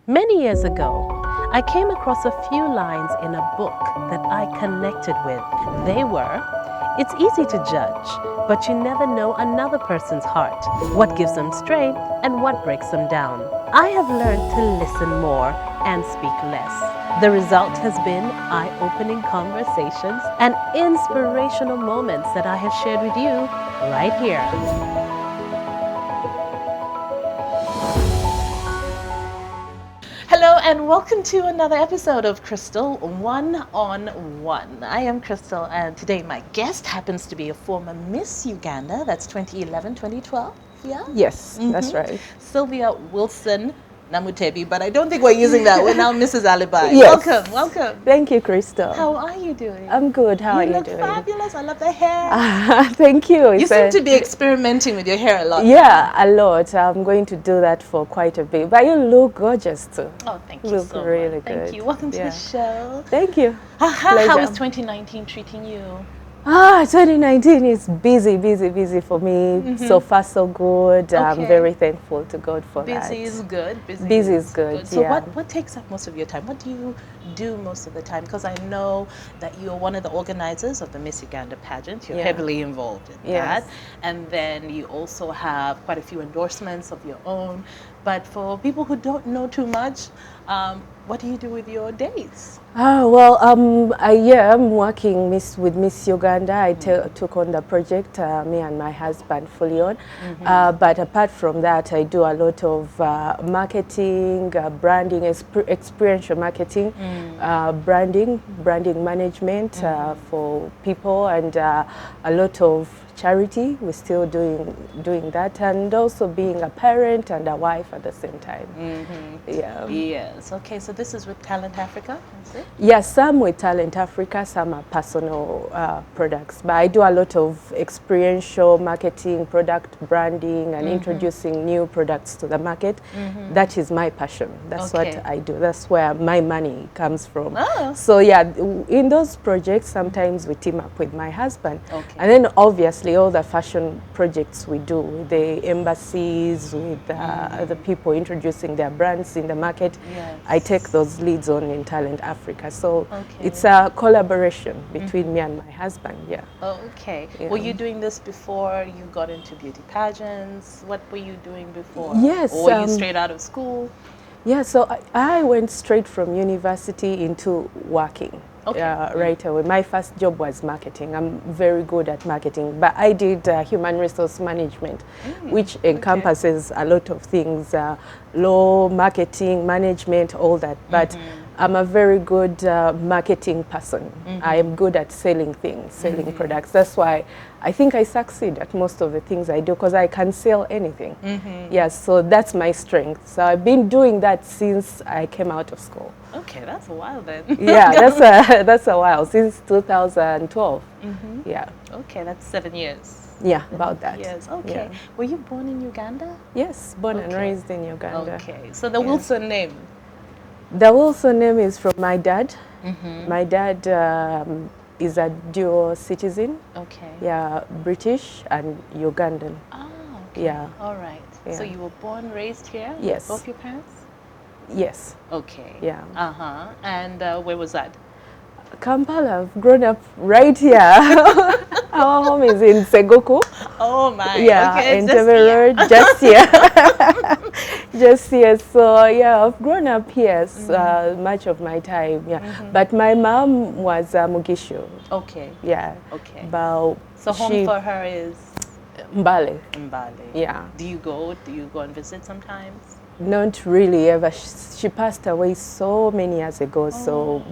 Many years ago, I came across a few lines in a book that I connected with. They were, "It's easy to judge, but you never know another person's heart, what gives them strength and what breaks them down." I have learned to listen more and speak less. The result has been eye-opening conversations and inspirational moments that I have shared with you right here. Hello and welcome to another episode of Crystal One-on-One. I am Crystal and today my guest happens to be a former Miss Uganda, that's 2011, 2012, yeah? Yes, that's right. Sylvia Wilson Namutebi, but I don't think we're using that. We're now Mrs. Allibhai. Yes. Welcome. Thank you, Crystal. How are you doing? I'm good. How are you look doing? fabulous. I love the hair. Thank you. You seem to be experimenting with your hair a lot. Yeah, a lot. I'm going to do that for quite a bit. But you look gorgeous too. Oh, thank you look so really much. Thank good. you. Welcome to the show. Thank you. How is 2019 treating you? 2019 is busy for me. So far, so good. I'm very thankful to God for that. Busy is good. Busy is good. So yeah. what takes up most of your time? What do you do most of the time? Because I know that you're one of the organizers of the Miss Uganda pageant. You're heavily involved in that. And then you also have quite a few endorsements of your own. But for people who don't know too much, what do you do with your days? I am working with Miss Uganda. I took on the project, me and my husband fully on. But apart from that, I do a lot of marketing, branding, experiential marketing, branding management for people, and a lot of charity. We're still doing that, and also being a parent and a wife at the same time. Yeah. Yes. Okay. So this is with Talent Africa, is it? Yes, some with Talent Africa, some are personal products. But I do a lot of experiential marketing, product branding, and introducing new products to the market. That is my passion. That's what I do. That's where my money comes from. Oh. So yeah, in those projects, sometimes we team up with my husband. And then obviously all the fashion projects we do with the embassies, with the people introducing their brands in the market. I take those leads on in Talent Africa. So it's a collaboration between me and my husband, Were you doing this before you got into beauty pageants? What were you doing before? Yes. Or were you straight out of school? Yeah, so I went straight from university into working. Right away. My first job was marketing. I'm very good at marketing, but I did human resource management, which encompasses a lot of things, law, marketing, management, all that. But I'm a very good marketing person. I am good at selling things, selling products. That's why I think I succeed at most of the things I do, because I can sell anything. Yes, so that's my strength. So I've been doing that since I came out of school. Okay, that's a while then. Yeah, that's a while, since 2012. Yeah. Okay, that's 7 years. Yeah, about that. Yes, okay. Yeah. Were you born in Uganda? Yes, born and raised in Uganda. Okay, so the Wilson name? The Wilson name is from my dad. My dad is a dual citizen. Okay. Yeah, British and Ugandan. Oh, okay. Yeah. All right. Yeah. So you were born, raised here? Yes. Both your parents? Yes. Okay. Yeah. And where was that? Kampala. I've grown up right here. Our home is in Seguku. Oh my. Yeah, okay, in Road, just here. Just here. So yeah, I've grown up here much of my time. Yeah, but my mom was Mugisho. Okay. Yeah. Okay. But so home for her is Mbale. Mbale. Yeah. Do you go and visit sometimes? Not really ever. She passed away so many years ago. So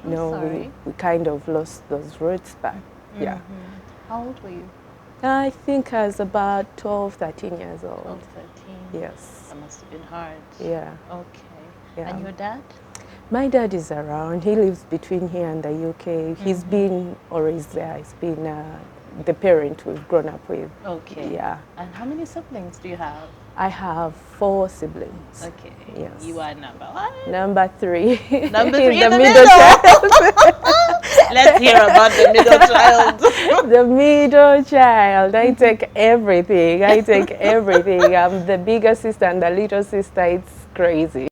we kind of lost those roots back. Yeah. How old were you? I think I was about 12, 13 years old. 12, 13. Yes. That must have been hard. Yeah. Okay. Yeah. And your dad? My dad is around. He lives between here and the UK. He's been always there. He's been the parent we've grown up with. Okay. Yeah. And how many siblings do you have? I have 4 siblings. Okay. Yes. You are number one? Number 3. Number 3 the in the middle child. Let's hear about the middle child. The middle child. I take everything. I'm the bigger sister and the little sister. It's crazy.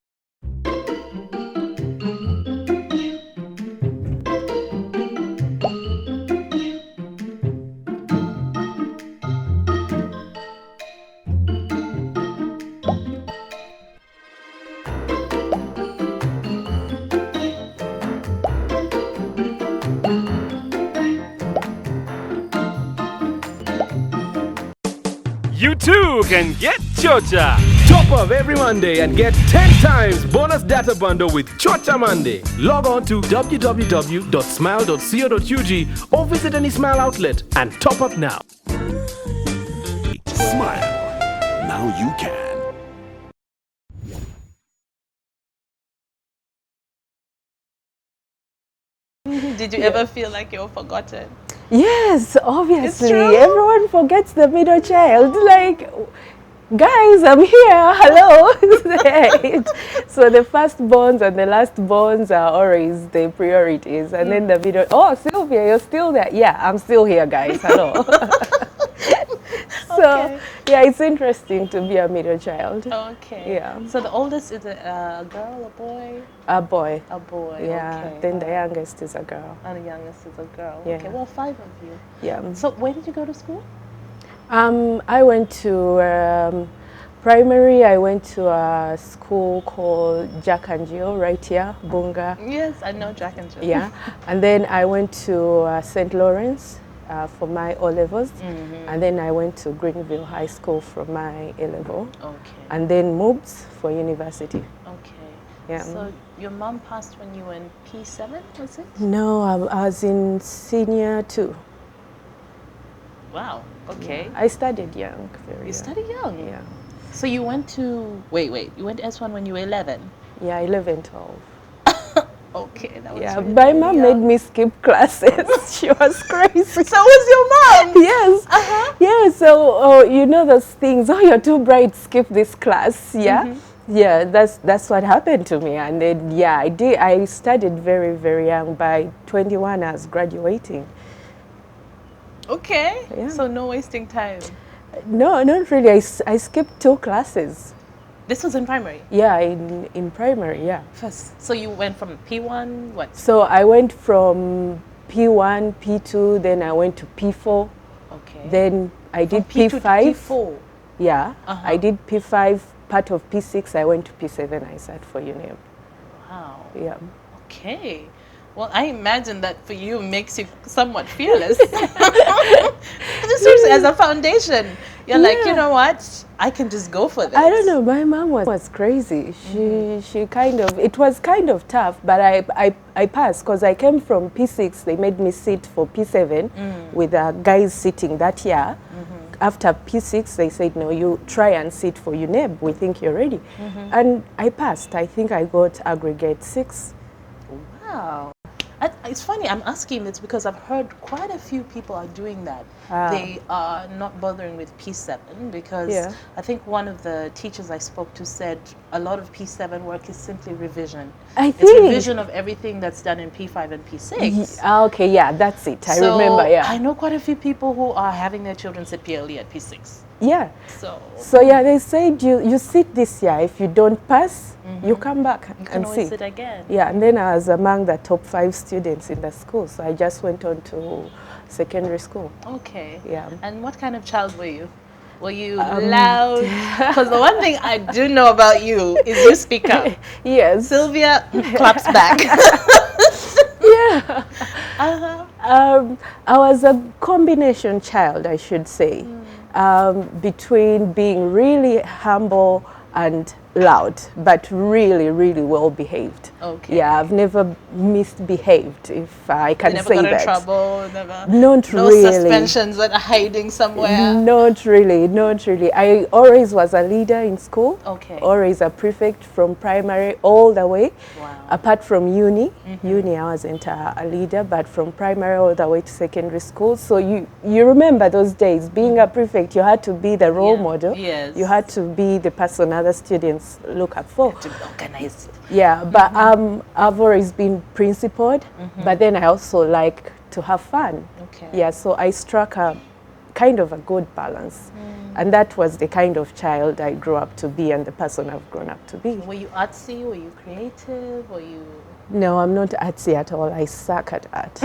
you too can get Chocha. Top up every Monday and get 10 times bonus data bundle with Chocha Monday. Log on to www.smile.co.ug or visit any Smile outlet and top up now. Smile. Now you can. Did you ever feel like you were forgotten? Yes, obviously. true. Everyone forgets the middle child. Like, guys, I'm here. Hello. So the firstborns and the lastborns are always the priorities. And then the middle, oh, Sylvia, you're still there. Yeah, I'm still here, guys. Hello. So, yeah, it's interesting to be a middle child. Okay. Yeah. So the oldest is a girl, a boy? A boy. A boy, Yeah. okay. Then the youngest is a girl. And the youngest is a girl. Yeah. Okay, well, 5 of you. Yeah. So where did you go to school? I went to primary. I went to a school called Jack and Jill right here, Bunga. Yes, I know Jack and Jill. Yeah. And then I went to St. Lawrence for my O-levels. And then I went to Greenville High School for my A-level. Okay. And then MOOBS for university. Okay. Yeah. So your mom passed when you were in P7, was it? No, I was in senior 2. Wow. Okay. I studied young, very You young. studied young. Yeah. So you went to you went to S1 when you were 11. Yeah, 11, 12. Okay, that was Yeah, really, my really mom young. made me skip classes. She was crazy. So was your mom? Yes. Yeah, so you know those things, oh, you're too bright, skip this class. Yeah. Yeah, that's what happened to me. And then, yeah, I studied very, very young. By 21, I was graduating. Okay. Yeah. So no wasting time. No, not really. I skipped 2 classes. This was in primary. Yeah, in primary, yeah. First. So you went from P1, what? So I went from P1, P2, then I went to P4. Okay. Then I did P2 to P5. P4. Yeah, I did P5, part of P6, I went to P7, I sat for UNEB. Wow. Yeah. Okay. Well, I imagine that for you makes you somewhat fearless. Seriously, as a foundation, you're like, you know what? I can just go for this. I don't know, my mom was crazy. She kind of, it was kind of tough, but I passed because I came from P6, they made me sit for P7 with guys sitting that year. After P6, they said, no, you try and sit for UNEB, we think you're ready. And I passed, I think I got aggregate 6. Wow. It's funny, I'm asking this because I've heard quite a few people are doing that. They are not bothering with P7 because I think one of the teachers I spoke to said a lot of P7 work is simply revision. It's revision of everything that's done in P5 and P6. Okay, yeah, that's it. I remember, yeah. I know quite a few people who are having their children sit PLE at P6. Yeah. So yeah, they said you sit this year. If you don't pass, you come back you can and always sit sit again. Yeah, and then I was among the top 5 students in the school, so I just went on to secondary school. Okay. Yeah. And what kind of child were you? Were you loud? Because the one thing I do know about you is you speak up. Yes. Sylvia claps back. Yeah. I was a combination child, I should say, between being really humble and loud, but really, really well behaved. Okay. Yeah, I've never misbehaved, if I can You never say got that. in trouble? Never? Not No really. suspensions that are hiding somewhere? Not really, not really. I always was a leader in school. Okay. Always a prefect from primary all the way. Wow. Apart from uni. Uni I wasn't a leader, but from primary all the way to secondary school. So you remember those days, being a prefect, you had to be the role model. Yes. You had to be the person other students look up for. To be organized. Yeah, but I've always been principled, but then I also like to have fun. Okay. Yeah, so I struck a kind of a good balance. And that was the kind of child I grew up to be and the person I've grown up to be. Were you artsy? Were you creative? Were you... No, I'm not artsy at all. I suck at art.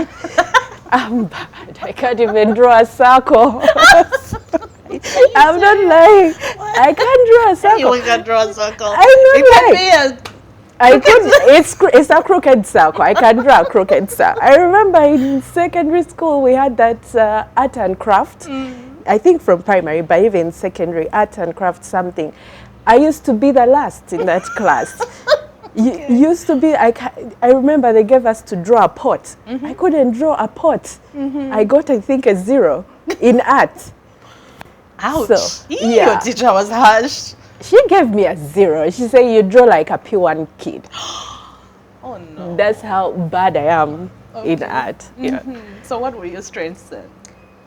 I'm bad. I can't even draw a circle. I'm not lying. I can't draw a circle. You can draw a circle. I'm not It can be it's a crooked circle. I can draw a crooked circle. I remember in secondary school we had that art and craft. I think from primary, but even secondary, art and craft something. I used to be the last in that class. Used to be, I remember they gave us to draw a pot. I couldn't draw a pot. I got, I think, a 0 in art. Ouch. So, Your teacher was harsh. She gave me a 0. She said, you draw like a P1 kid. Oh, no. That's how bad I am in art. Yeah. So what were your strengths then?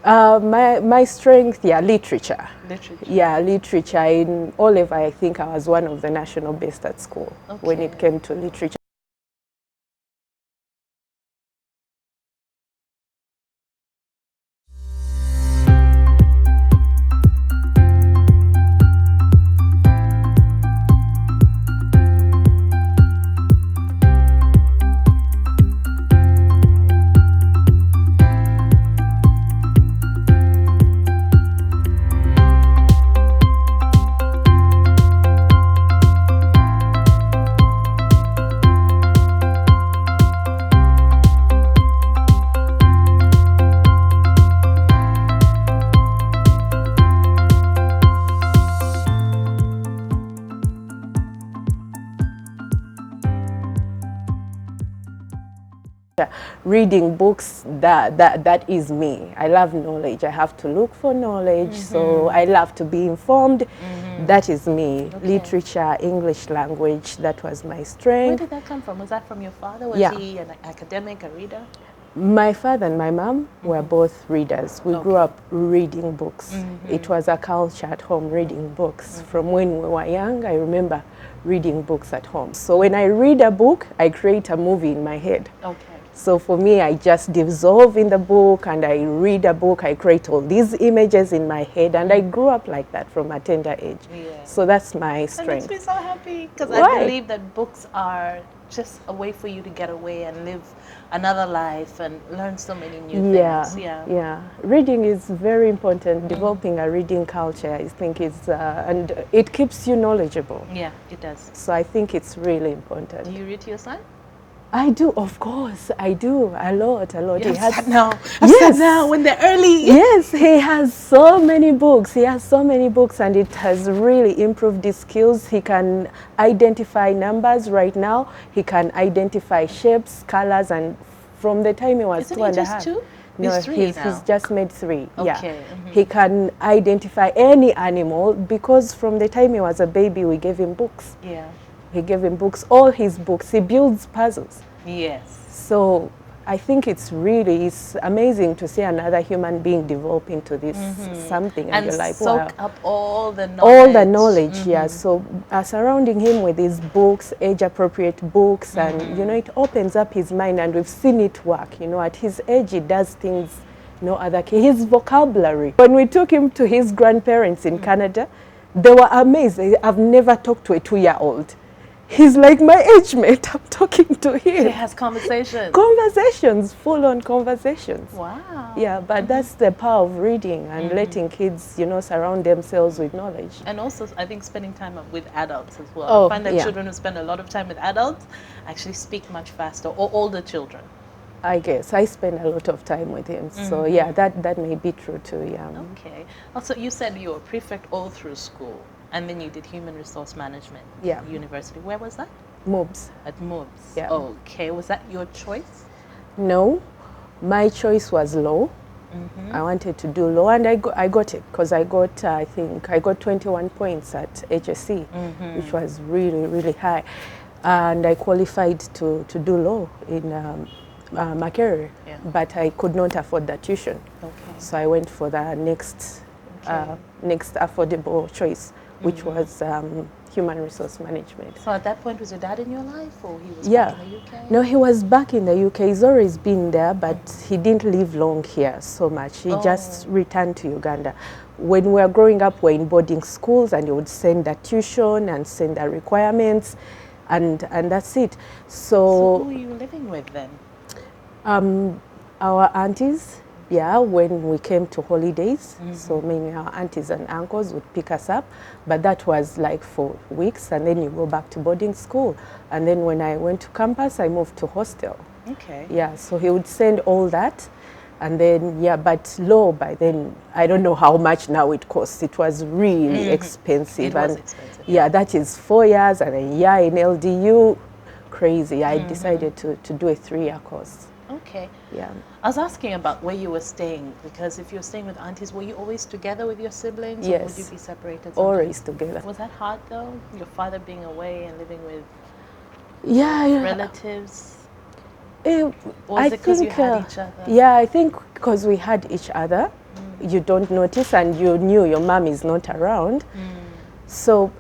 My strength, literature. Literature. Yeah, literature. In O-level, I think I was one of the national best at school when it came to literature. Reading books, that is me. I love knowledge. I have to look for knowledge, so I love to be informed. That is me. Literature, English language, that was my strength. Where did that come from? Was that from your father? Was he an academic, a reader? My father and my mom were both readers. We grew up reading books. It was a culture at home, reading books. From when we were young, I remember reading books at home. So when I read a book, I create a movie in my head. Okay. So for me, I just dissolve in the book and I read a book, I create all these images in my head, and I grew up like that from a tender age. Yeah. So that's my That strength. makes me so happy, because Why? I believe that books are just a way for you to get away and live another life and learn so many new things. Yeah. Reading is very important. Developing a reading culture, I think, is, and it keeps you knowledgeable. Yeah, it does. So I think it's really important. Do you read to your son? I do, of course, I do, a lot. You He has, start now. Yes. Start now when they're early. Yes, he has so many books. He has so many books, and it has really improved his skills. He can identify numbers right now. He can identify shapes, colors, and from the time he was Isn't 2 and he a just half. 2? No, He's 3 now. he's just made 3. Yeah, Okay, he can identify any animal because from the time he was a baby, we gave him books. Yeah. He gave him books, all his books. He builds puzzles. Yes. So I think it's amazing to see another human being develop into this something, and you're like, soak wow. up all the knowledge. All the knowledge, yeah. So surrounding him with these books, age-appropriate books, and you know, it opens up his mind, and we've seen it work. You know, at his age, he does things no other kid. His vocabulary. When we took him to his grandparents in Canada, they were amazed. I've never talked to a 2-year-old. He's like my age mate. I'm talking to him. He has conversations. Conversations, full-on conversations. Wow. Yeah, but that's the power of reading and letting kids, you know, surround themselves with knowledge. And also, I think spending time with adults as well. Oh, I find that yeah. children who spend a lot of time with adults actually speak much faster, or older children. I guess I spend a lot of time with him, so yeah, that may be true too. Yeah. Okay. Also, you said you were prefect all through school, and then you did human resource management. Yeah. University. Where was that? MOOBs. At MOOBs. Yeah. Okay. Was that your choice? No, my choice was law. I wanted to do law, and I got it because I got, I think, I got 21 points at HSC, which was really, really high. And I qualified to do law in Makerere, but I could not afford the tuition. Okay. So I went for the next affordable choice, which was human resource management. So at that point, was your dad in your life, or he was Yeah. back in the UK? No, he was back in the UK. He's always been there, but he didn't live long here so much. He just returned to Uganda. When we were growing up, we were in boarding schools, and he would send the tuition and send the requirements, and that's it. So who were you living with then? Our aunties, yeah, when we came to holidays, so many our aunties and uncles would pick us up, but that was like for weeks, and then you go back to boarding school. And then when I went to campus, I moved to hostel. Okay. Yeah, so he would send all that, And then, yeah, but low by then, I don't know how much now it costs. It was really expensive. It was expensive. Yeah, that is 4 years and a year in LDU. Crazy. I decided to do a 3-year course. Okay. Yeah. I was asking about where you were staying, because if you're staying with aunties, were you always together with your siblings? Yes. Or would you be separated sometimes? Always together. Was that hard though? Your father being away and living with Yeah. relatives? Or was it because you had each other? Yeah, I think because we had each other, you don't notice, and you knew your mom is not around. So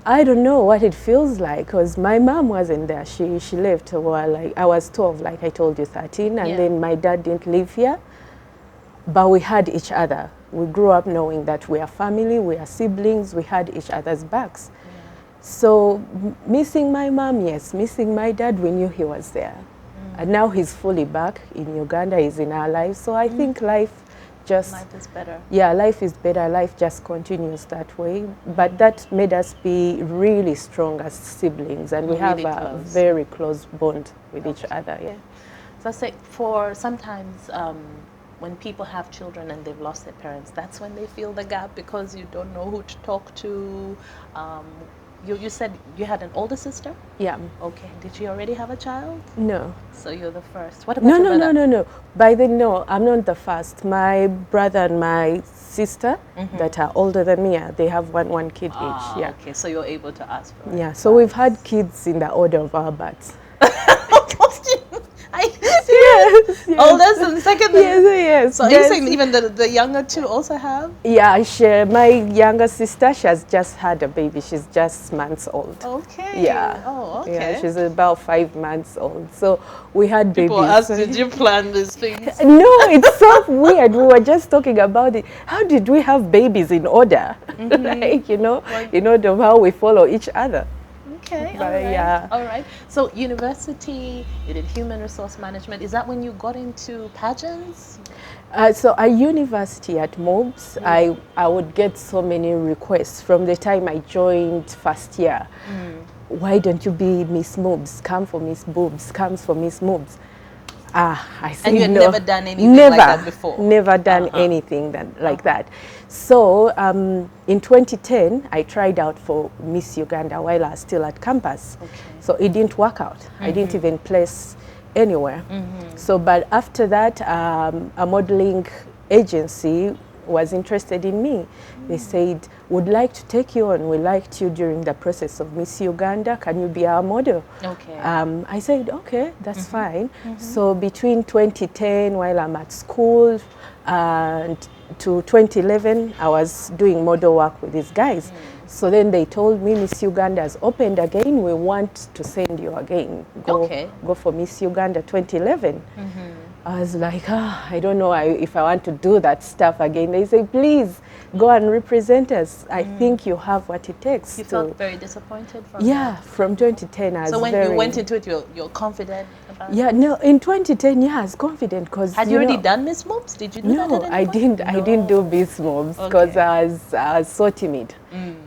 I don't know what it feels like, because my mom wasn't there. She left while I was 12, like I told you, 13, and then my dad didn't live here. But we had each other. We grew up knowing that we are family, we are siblings, we had each other's backs. So missing my mom, yes. Missing my dad, we knew he was there. And now he's fully back in Uganda, he's in our lives. So I think life is better. Yeah, life is better. Life just continues that way. But that made us be really strong as siblings, and we have a very close bond with each other. Yeah. So I say, for sometimes when people have children and they've lost their parents, that's when they feel the gap, because you don't know who to talk to. You said you had an older sister? Yeah. Okay. Did she already have a child? No. So you're the first. What about your brother? No. By then, no, I'm not the first. My brother and my sister that are older than me, they have one kid each. Yeah. Okay, so you're able to ask for it. Yeah, so we've had kids in the order of our births. Yes. Oldest and second? Yes. So are you saying even the younger two also have? Yeah, my younger sister, she has just had a baby. She's just months old. Okay. Yeah. Oh, okay. Yeah, she's about 5 months old. So we had babies. People ask, did you plan these things? No, it's so weird. We were just talking about it. How did we have babies in order? Like, in order of how we follow each other. Okay, But, all right. yeah. All right. So university, you did human resource management. Is that when you got into pageants? So at university at MOBS, I would get so many requests from the time I joined first year. Why don't you be Miss MOBS? Come for Miss Boobs. Come for Miss MOBS. I said And you had no. never done anything like that before? Never done anything like that. So in 2010, I tried out for Miss Uganda while I was still at campus. Okay. So it didn't work out. I didn't even place anywhere. So, but after that, a modeling agency was interested in me. They said, would like to take you on. We liked you during the process of Miss Uganda. Can you be our model? Okay. I said, okay, that's fine. So between 2010, while I'm at school, and to 2011, I was doing model work with these guys. So then they told me Miss Uganda has opened again. We want to send you again. Go for Miss Uganda 2011. I was like, I don't know if I want to do that stuff again. They say, please go and represent us. I think you have what it takes. You felt very disappointed from that? From 2010 I was So when you went into it, you're confident about it? Yeah, no, in 2010, I was confident because Had you already done Miss MOBS? Did you do that? No, I didn't do Miss MOBS because I was so timid.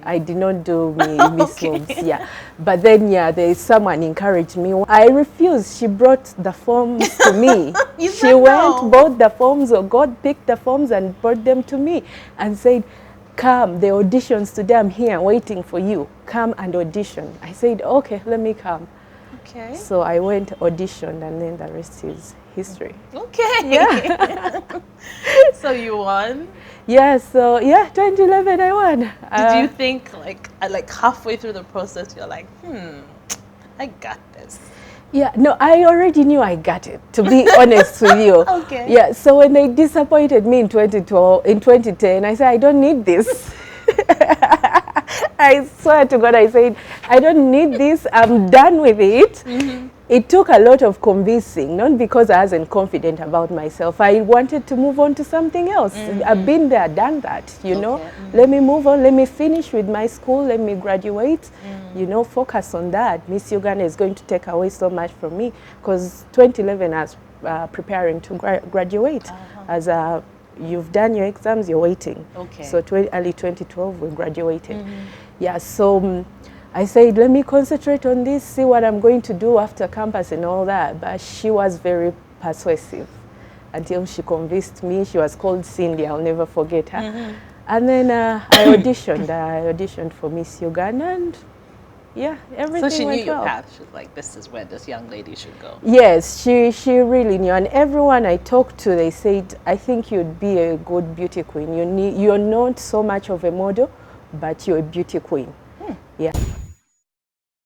I did not do Miss MOBS, yeah. But then, there is someone encouraged me. I refused. She brought the forms to me. She went, bought the forms, or God picked the forms and brought them to me and said, come, the auditions today, I'm here waiting for you. Come and audition. I said, okay, let me come. Okay. So I went, auditioned, and then the rest is history. Okay. Yeah. So you won? Yeah, so 2011 I won. Did you think like halfway through the process you're like, I got this? Yeah, no, I already knew I got it, to be honest with you. Okay. Yeah, so when they disappointed me in 2010, I said, I don't need this. I swear to God, I said, I don't need this, I'm done with it. It took a lot of convincing, not because I wasn't confident about myself. I wanted to move on to something else. I've been there, done that, you know. Let me move on, let me finish with my school, let me graduate, you know, focus on that. Miss Uganda is going to take away so much from me, because 2011 I was preparing to graduate. As you've done your exams, you're waiting. Okay. So early 2012, we graduated. Yeah, so I said, let me concentrate on this, see what I'm going to do after campus and all that. But she was very persuasive. until she convinced me. She was called Cindy, I'll never forget her. And then I auditioned for Miss Uganda, and yeah, everything went well. So she knew your path. She was like, this is where this young lady should go. Yes, she really knew. And everyone I talked to, they said, I think you'd be a good beauty queen. You're not so much of a model, but you're a beauty queen. Yeah.